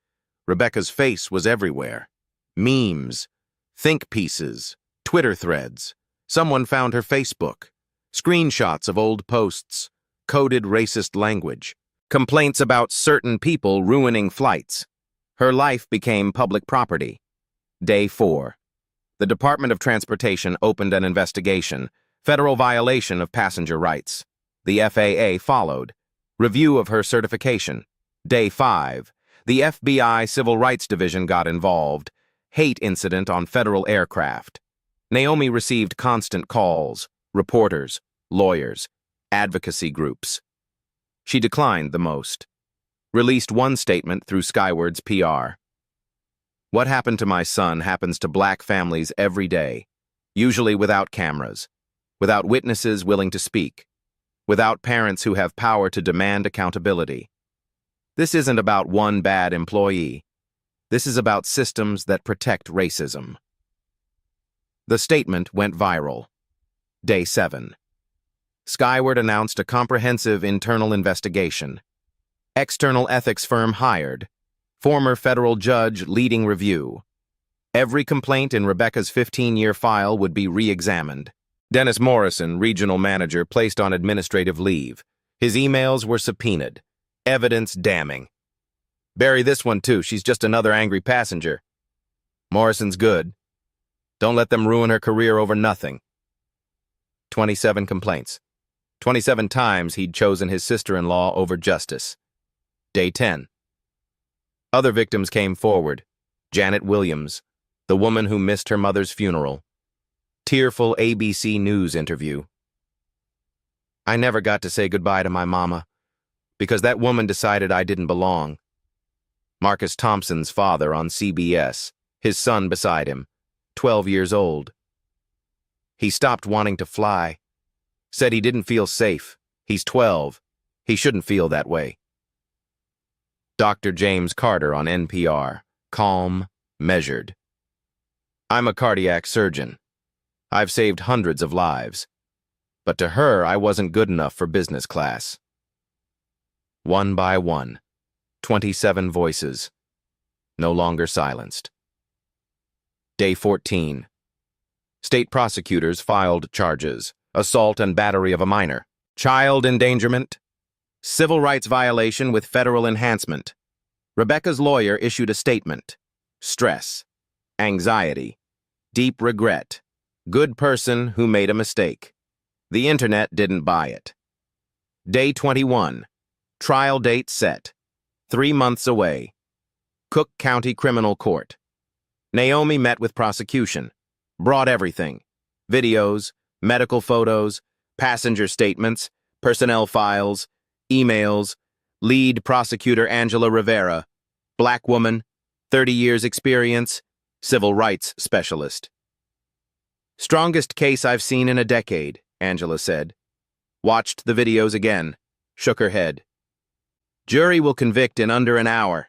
Rebecca's face was everywhere. Memes, think pieces, Twitter threads. Someone found her Facebook. Screenshots of old posts, coded racist language. Complaints about certain people ruining flights. Her life became public property. Day 4. The Department of Transportation opened an investigation. Federal violation of passenger rights. The FAA followed. Review of her certification. Day 5. The FBI Civil Rights Division got involved. Hate incident on federal aircraft. Naomi received constant calls, reporters, lawyers, advocacy groups. She declined the most. Released one statement through Skyward's PR. "What happened to my son happens to black families every day, usually without cameras, without witnesses willing to speak, without parents who have power to demand accountability. This isn't about one bad employee. This is about systems that protect racism." The statement went viral. Day 7. Skyward announced a comprehensive internal investigation. External ethics firm hired. Former federal judge leading review. Every complaint in Rebecca's 15-year file would be re-examined. Dennis Morrison, regional manager, placed on administrative leave. His emails were subpoenaed. Evidence damning. "Bury this one too, she's just another angry passenger." "Morrison's good. Don't let them ruin her career over nothing." 27 complaints. 27 times he'd chosen his sister-in-law over justice. Day 10. Other victims came forward. Janet Williams, the woman who missed her mother's funeral. Tearful ABC News interview. "I never got to say goodbye to my mama, because that woman decided I didn't belong." Marcus Thompson's father on CBS, his son beside him, 12 years old. "He stopped wanting to fly. Said he didn't feel safe. He's 12. He shouldn't feel that way." Dr. James Carter on NPR, calm, measured. "I'm a cardiac surgeon. I've saved hundreds of lives. But to her, I wasn't good enough for business class." One by one, 27 voices, no longer silenced. Day 14. State prosecutors filed charges: assault and battery of a minor, child endangerment, civil rights violation with federal enhancement. Rebecca's lawyer issued a statement. Stress, anxiety, deep regret, good person who made a mistake. The internet didn't buy it. Day 21. Trial date set. 3 months away. Cook County Criminal Court. Naomi met with prosecution. Brought everything. Videos, medical photos, passenger statements, personnel files, emails. Lead prosecutor Angela Rivera. Black woman, 30 years experience, civil rights specialist. Strongest case I've seen in a decade, Angela said. Watched the videos again, shook her head. Jury will convict in under an hour.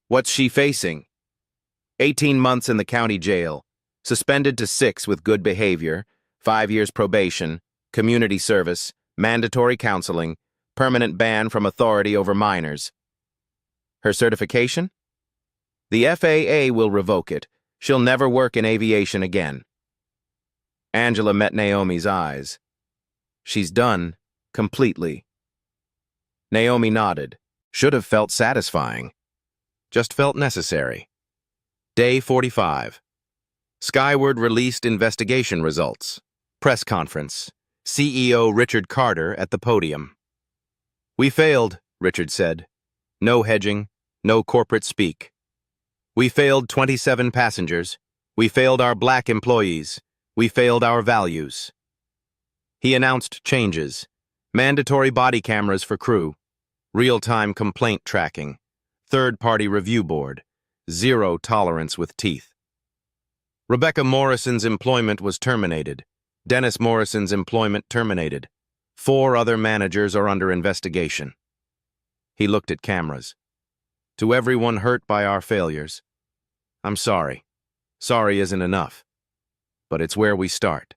What's she facing? 18 months in the county jail, suspended to 6 with good behavior, 5 years probation, community service, mandatory counseling, permanent ban from authority over minors. Her certification? The FAA will revoke it. She'll never work in aviation again. Angela met Naomi's eyes. She's done, completely. Naomi nodded. Should have felt satisfying. Just felt necessary. Day 45. Skyward released investigation results. Press conference. CEO Richard Carter at the podium. We failed, Richard said. No hedging, no corporate speak. We failed 27 passengers. We failed our black employees. We failed our values. He announced changes. Mandatory body cameras for crew. Real-time complaint tracking. Third-party review board. Zero tolerance with teeth. Rebecca Morrison's employment was terminated. Dennis Morrison's employment terminated. 4 other managers are under investigation. He looked at cameras. To everyone hurt by our failures, I'm sorry. Sorry isn't enough. But it's where we start.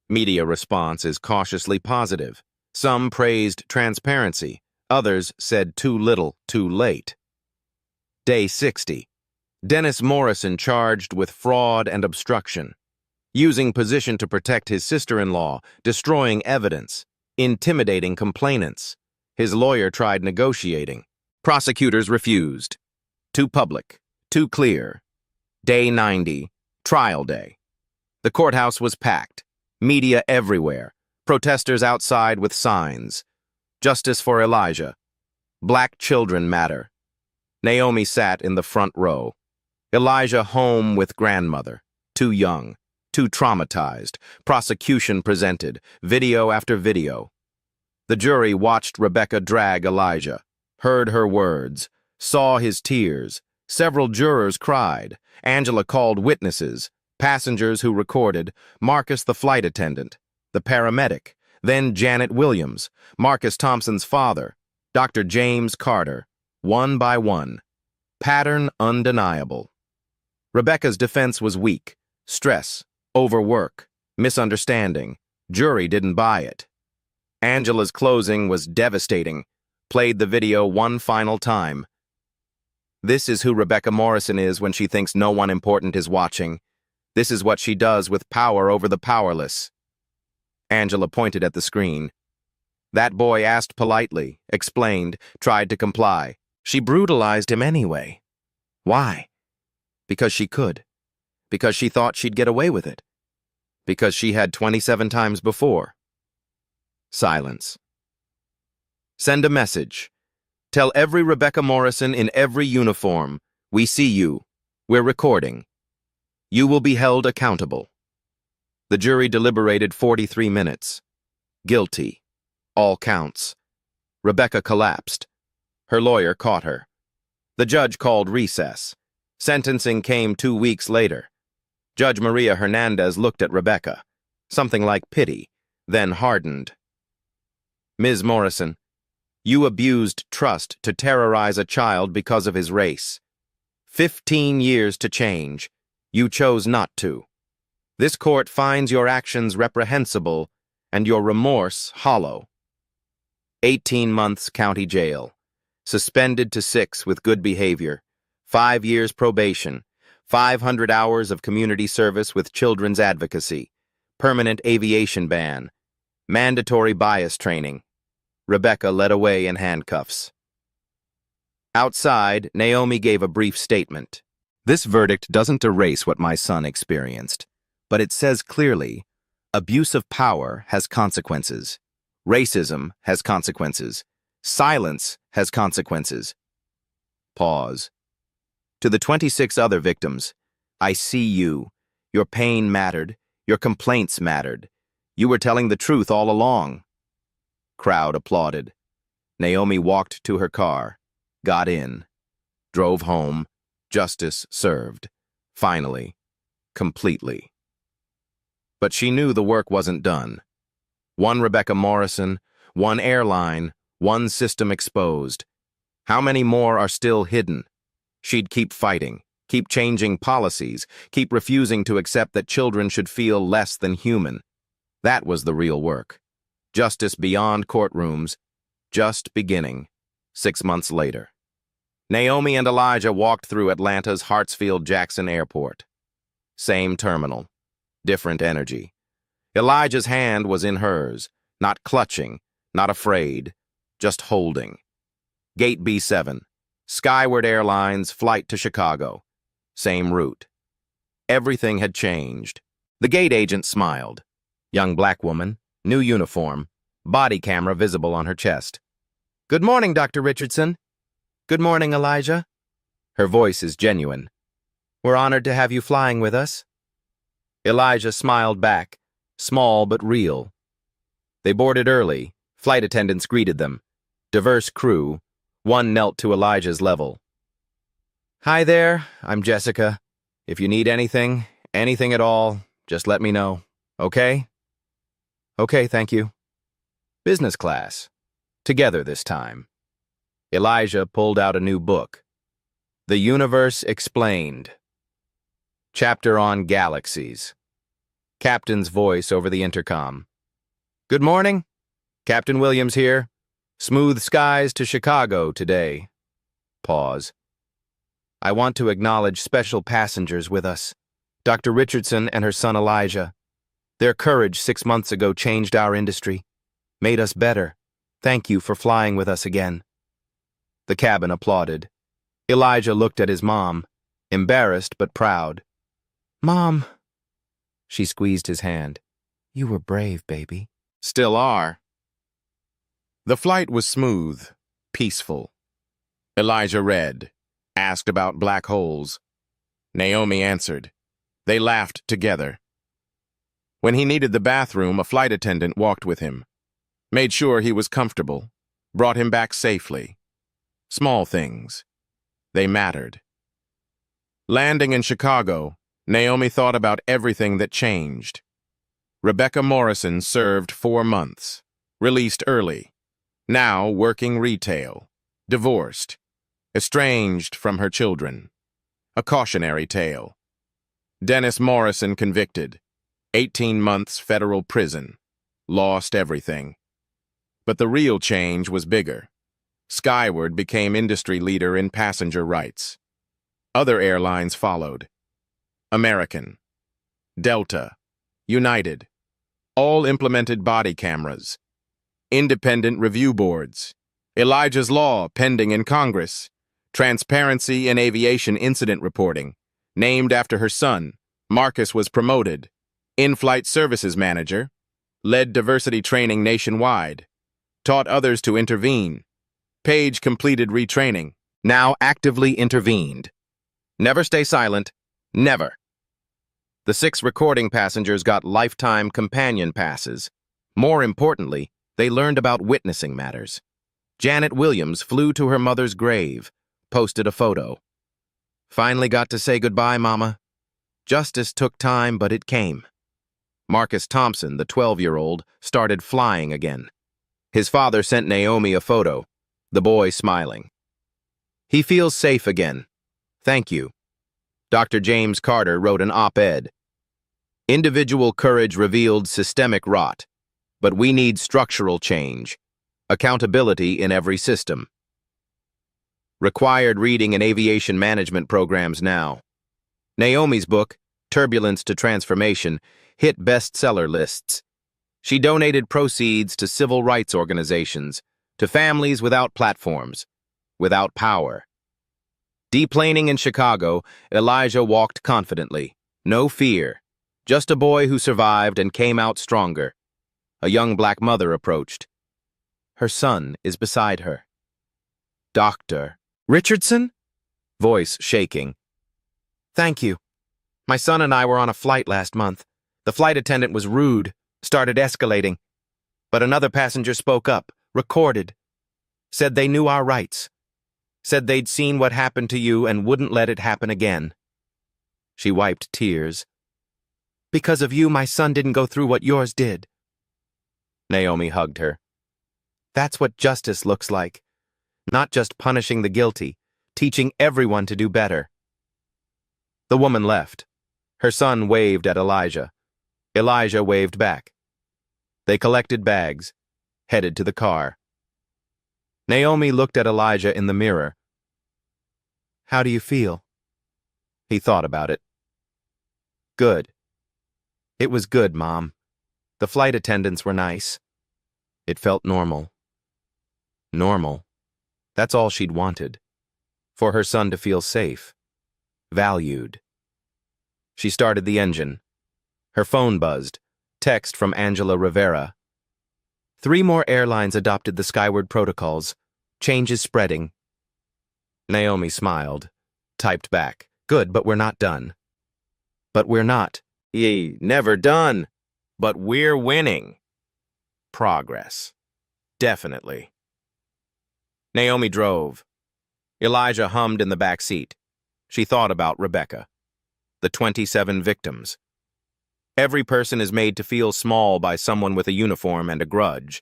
Media response is cautiously positive. Some praised transparency. Others said too little, too late. Day 60. Dennis Morrison charged with fraud and obstruction. Using position to protect his sister-in-law, destroying evidence, intimidating complainants. His lawyer tried negotiating. Prosecutors refused. Too public, too clear. Day 90. Trial day. The courthouse was packed. Media everywhere. Protesters outside with signs. Justice for Elijah. Black children matter. Naomi sat in the front row. Elijah home with grandmother. Too young. Too traumatized. Prosecution presented. Video after video. The jury watched Rebecca drag Elijah. Heard her words. Saw his tears. Several jurors cried. Angela called witnesses. Passengers who recorded. Marcus the flight attendant. The paramedic. Then Janet Williams. Marcus Thompson's father. Dr. James Carter. One by one. Pattern undeniable. Rebecca's defense was weak. Stress. Overwork. Misunderstanding. Jury didn't buy it. Angela's closing was devastating. Played the video one final time. This is who Rebecca Morrison is when she thinks no one important is watching. This is what she does with power over the powerless. Angela pointed at the screen. That boy asked politely, explained, tried to comply. She brutalized him anyway. Why? Because she could. Because she thought she'd get away with it. Because she had 27 times before. Silence. Send a message. Tell every Rebecca Morrison in every uniform, we see you. We're recording. You will be held accountable. The jury deliberated 43 minutes. Guilty. All counts. Rebecca collapsed. Her lawyer caught her. The judge called recess. Sentencing came 2 weeks later. Judge Maria Hernandez looked at Rebecca. Something like pity, then hardened. Ms. Morrison, you abused trust to terrorize a child because of his race. 15 years to change. You chose not to. This court finds your actions reprehensible and your remorse hollow. 18 months county jail. Suspended to 6 with good behavior. 5 years probation. 500 hours of community service with children's advocacy. Permanent aviation ban. Mandatory bias training. Rebecca led away in handcuffs. Outside, Naomi gave a brief statement. This verdict doesn't erase what my son experienced, but it says clearly, abuse of power has consequences. Racism has consequences. Silence has consequences. Pause. To the 26 other victims, I see you. Your pain mattered. Your complaints mattered. You were telling the truth all along. Crowd applauded. Naomi walked to her car, got in, drove home, justice served. Finally, completely. But she knew the work wasn't done. One Rebecca Morrison, one airline, one system exposed. How many more are still hidden? She'd keep fighting, keep changing policies, keep refusing to accept that children should feel less than human. That was the real work. Justice beyond courtrooms, just beginning, 6 months later. Naomi and Elijah walked through Atlanta's Hartsfield-Jackson Airport. Same terminal, different energy. Elijah's hand was in hers, not clutching, not afraid, just holding. Gate B7, Skyward Airlines flight to Chicago. Same route. Everything had changed. The gate agent smiled. Young black woman, new uniform, body camera visible on her chest. "Good morning, Dr. Richardson." "Good morning, Elijah." Her voice is genuine. "We're honored to have you flying with us." Elijah smiled back, small but real. They boarded early. Flight attendants greeted them. Diverse crew. One knelt to Elijah's level. "Hi there, I'm Jessica. If you need anything at all, just let me know, okay?" "Okay, thank you." Business class. Together this time. Elijah pulled out a new book. The Universe Explained. Chapter on Galaxies. Captain's voice over the intercom. "Good morning. Captain Williams here. Smooth skies to Chicago today." Pause. "I want to acknowledge special passengers with us. Dr. Richardson and her son Elijah. Their courage 6 months ago changed our industry, made us better. Thank you for flying with us again." The cabin applauded. Elijah looked at his mom, embarrassed but proud. "Mom." She squeezed his hand. "You were brave, baby." "Still are." The flight was smooth, peaceful. Elijah read, asked about black holes. Naomi answered. They laughed together. When he needed the bathroom, a flight attendant walked with him, made sure he was comfortable, brought him back safely. Small things. They mattered. Landing in Chicago, Naomi thought about everything that changed. Rebecca Morrison served 4 months, released early, now working retail, divorced, estranged from her children. A cautionary tale. Dennis Morrison convicted, 18 months federal prison, lost everything. But the real change was bigger. Skyward became industry leader in passenger rights. Other airlines followed. American, Delta, United, all implemented body cameras. Independent review boards. Elijah's Law pending in Congress. Transparency in aviation incident reporting. Named after her son, Marcus was promoted. In-flight services manager. Led diversity training nationwide. Taught others to intervene. Page completed retraining. Now actively intervened. Never stay silent. Never. The 6 recording passengers got lifetime companion passes. More importantly, they learned about witnessing matters. Janet Williams flew to her mother's grave, posted a photo. "Finally got to say goodbye, Mama. Justice took time, but it came." Marcus Thompson, the 12-year-old, started flying again. His father sent Naomi a photo, the boy smiling. "He feels safe again. Thank you." Dr. James Carter wrote an op-ed. "Individual courage revealed systemic rot, but we need structural change, accountability in every system." Required reading in aviation management programs now. Naomi's book, Turbulence to Transformation, hit bestseller lists. She donated proceeds to civil rights organizations, to families without platforms, without power. Deplaning in Chicago, Elijah walked confidently. No fear. Just a boy who survived and came out stronger. A young black mother approached. Her son is beside her. "Dr. Richardson?" Voice shaking. "Thank you. My son and I were on a flight last month. The flight attendant was rude, started escalating. But another passenger spoke up, recorded. Said they knew our rights. Said they'd seen what happened to you and wouldn't let it happen again." She wiped tears. Because of you, my son didn't go through what yours did. Naomi hugged her. That's what justice looks like. Not just punishing the guilty, teaching everyone to do better. The woman left. Her son waved at Elijah. Elijah waved back. They collected bags, headed to the car. Naomi looked at Elijah in the mirror. How do you feel? He thought about it. Good. It was good, Mom. The flight attendants were nice. It felt normal. Normal. That's all she'd wanted. For her son to feel safe. Valued. She started the engine. Her phone buzzed. Text from Angela Rivera. 3 more airlines adopted the Skyward protocols. Change is spreading. Naomi smiled. Typed back. Good, but we're not done. But we're not. Ye, never done. But we're winning. Progress. Definitely. Naomi drove. Elijah hummed in the back seat. She thought about Rebecca. The 27 victims. Every person is made to feel small by someone with a uniform and a grudge.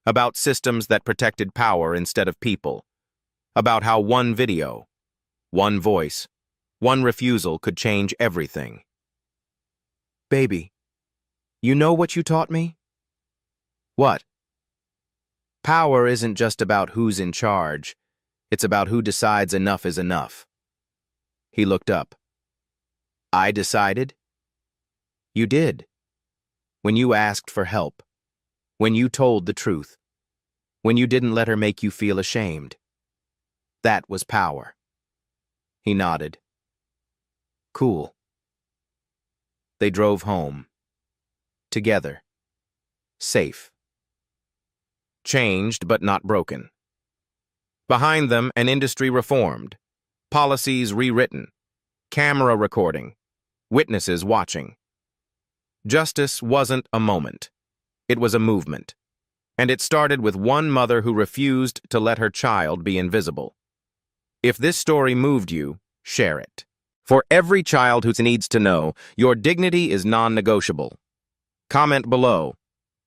About systems that protected power instead of people. About how one video, one voice, one refusal could change everything. Baby, you know what you taught me? What? Power isn't just about who's in charge. It's about who decides enough is enough. He looked up. I decided? You did. When you asked for help. When you told the truth. When you didn't let her make you feel ashamed. That was power. He nodded. Cool. They drove home. Together. Safe. Changed but not broken. Behind them, an industry reformed. Policies rewritten. Camera recording. Witnesses watching. Justice wasn't a moment. It was a movement. And it started with one mother who refused to let her child be invisible. If this story moved you, share it. For every child who needs to know, your dignity is non-negotiable. Comment below.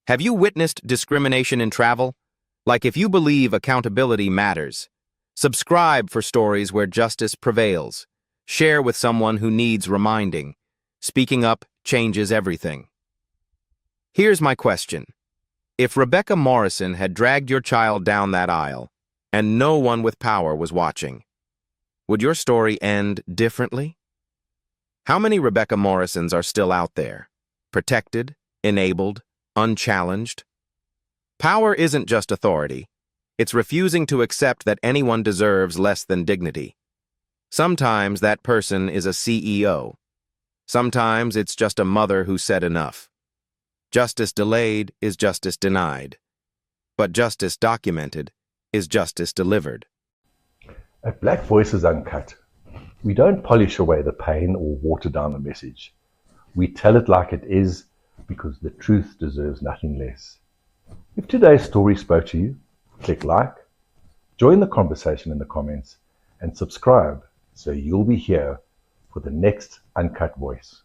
Have you witnessed discrimination in travel? Like if you believe accountability matters. Subscribe for stories where justice prevails. Share with someone who needs reminding. Speaking up changes everything. Here's my question. If Rebecca Morrison had dragged your child down that aisle, and no one with power was watching, would your story end differently? How many Rebecca Morrisons are still out there? Protected, enabled, unchallenged? Power isn't just authority. It's refusing to accept that anyone deserves less than dignity. Sometimes that person is a CEO. Sometimes it's just a mother who said enough. Justice delayed is justice denied. But justice documented is justice delivered. At Black Voices Uncut, we don't polish away the pain or water down the message. We tell it like it is because the truth deserves nothing less. If today's story spoke to you, click like, join the conversation in the comments, and subscribe so you'll be here for the next Uncut Voice.